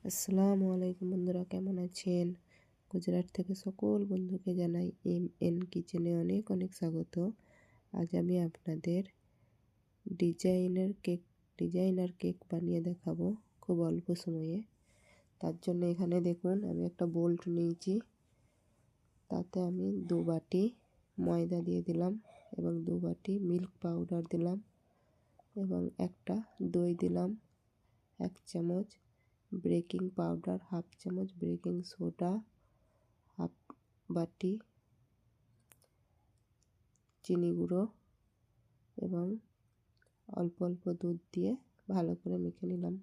আসসালামু আলাইকুম বন্ধুরা, কেমন আছেন? গুজরাট থেকে সকল বন্ধুকে জানাই এম কিচেনে অনেক অনেক স্বাগত। আজ আমি আপনাদের ডিজাইনার কেক বানিয়ে দেখাবো খুব অল্প সময়ে। তার জন্য এখানে দেখুন আমি একটা বোল্ট নিয়েছি, তাতে আমি 2 বাটি ময়দা দিয়ে দিলাম এবং 2 বাটি মিল্ক পাউডার দিলাম এবং একটা দই দিলাম, 1 চামচ বেকিং পাউডার, 1/2 চামচ বেকিং সোডা, 1/2 বাটি চিনি গুঁড়ো এবং অল্প অল্প দুধ দিয়ে ভালো করে মেখে নিলাম।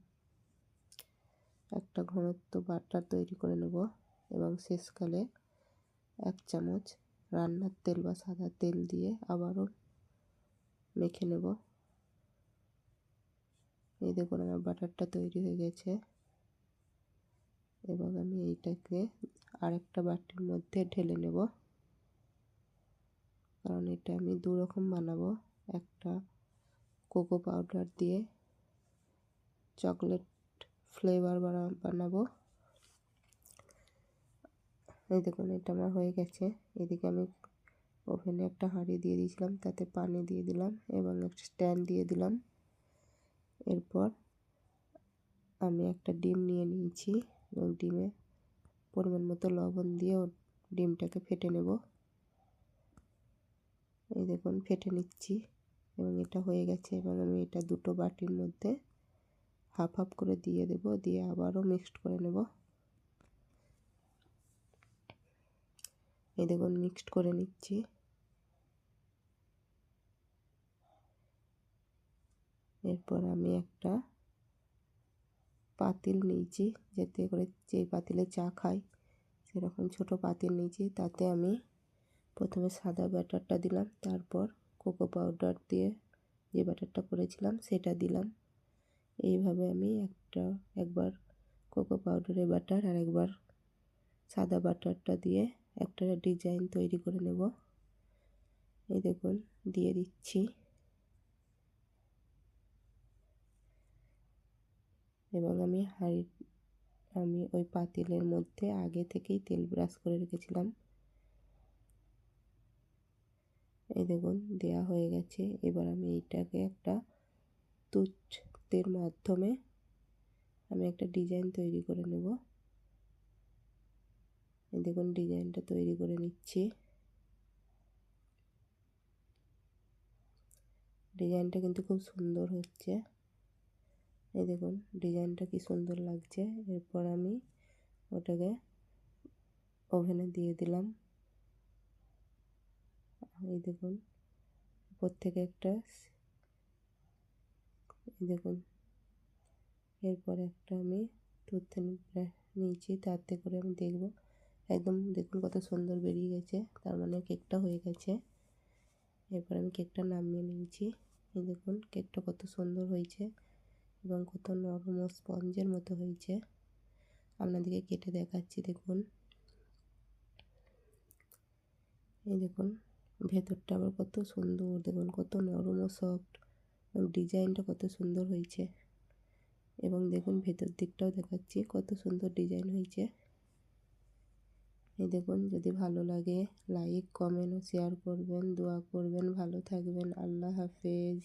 একটা ঘনত্ব বাটার তৈরি করে নেব এবং শেষকালে 1 চামচ রান্নার তেল বা সাদা তেল দিয়ে আবারও মেখে নেব। এই দেখুন আমার বাটারটা তৈরি হয়ে গেছে এবং আমি এইটাকে আরেকটা বাটির মধ্যে ঢেলে নেব, কারণ এটা আমি 2 রকম বানাবো। একটা কোকো পাউডার দিয়ে চকলেট ফ্লেভার বানাবো। এই দেখুন এটা আমার হয়ে গেছে। এদিকে আমি ওভেনে একটা হাঁড়ি দিয়ে দিয়েছিলাম, তাতে পানি দিয়ে দিলাম এবং একটা স্ট্যান্ড দিয়ে দিলাম। এরপর আমি একটা ডিম নিয়ে নিয়েছি এবং ডিমে পরিমাণ মতো লবণ দিয়ে ডিমটাকে ফেটে নেব। এই দেখুন ফেটে নিচ্ছি এবং এটা হয়ে গেছে এবং আমি এটা 2টো বাটির মধ্যে হাফ হাফ করে দিয়ে দেব, দিয়ে আবারও মিক্সড করে নেব। এই দেখুন মিক্সড করে নিচ্ছি। এরপর আমি একটা পাতিল নিয়েছি, যাতে করে যে পাতিলে চা খাই সেরকম ছোট পাতিল নিয়েছি। তাতে আমি প্রথমে সাদা ব্যাটারটা দিলাম, তারপর কোকো পাউডার দিয়ে যে ব্যাটারটা করেছিলাম সেটা দিলাম। এইভাবে আমি একবার কোকো পাউডারের ব্যাটার আর একবার সাদা বাটারটা দিয়ে একটা ডিজাইন তৈরি করে নেব। এই দেখুন দিয়ে দিচ্ছি এবং আমি ওই পাতিলের মধ্যে আগে থেকেই তেল ব্রাশ করে রেখেছিলাম। এই দেখুন দেয়া হয়ে গেছে। এবার আমি এইটাকে একটা তুঁতের মাধ্যমে আমি একটা ডিজাইন তৈরি করে নেব। এই দেখুন ডিজাইনটা তৈরি করে নিচ্ছি। ডিজাইনটা কিন্তু খুব সুন্দর হচ্ছে। এই দেখুন ডিজাইনটা কি সুন্দর লাগছে। এরপর আমি ওটাকে ওভেনে দিয়ে দিলাম। এই দেখুন উপর থেকে একটা দেখুন, এরপর একটা আমি তুলতে নিয়েছি, তাতে করে আমি দেখব একদম দেখুন কত সুন্দর বেরিয়ে গেছে, তার মানে কেকটা হয়ে গেছে। এরপর আমি কেকটা নামিয়ে নিয়েছি। এই দেখুন কেকটা কত সুন্দর হয়েছে এবং কত নরম ও স্পঞ্জের মতো হয়েছে। আপনাদেরকে কেটে দেখাচ্ছি দেখুন। এই দেখুন ভেতরটা আবার কত সুন্দর, দেখুন কত নরম ও সফট এবং ডিজাইনটা কত সুন্দর হয়েছে। এবং দেখুন ভেতর দিকটাও দেখাচ্ছি কত সুন্দর ডিজাইন হয়েছে। এই দেখুন যদি ভালো লাগে লাইক কমেন্ট ও শেয়ার করবেন, দোয়া করবেন। ভালো থাকবেন। আল্লাহ হাফেজ।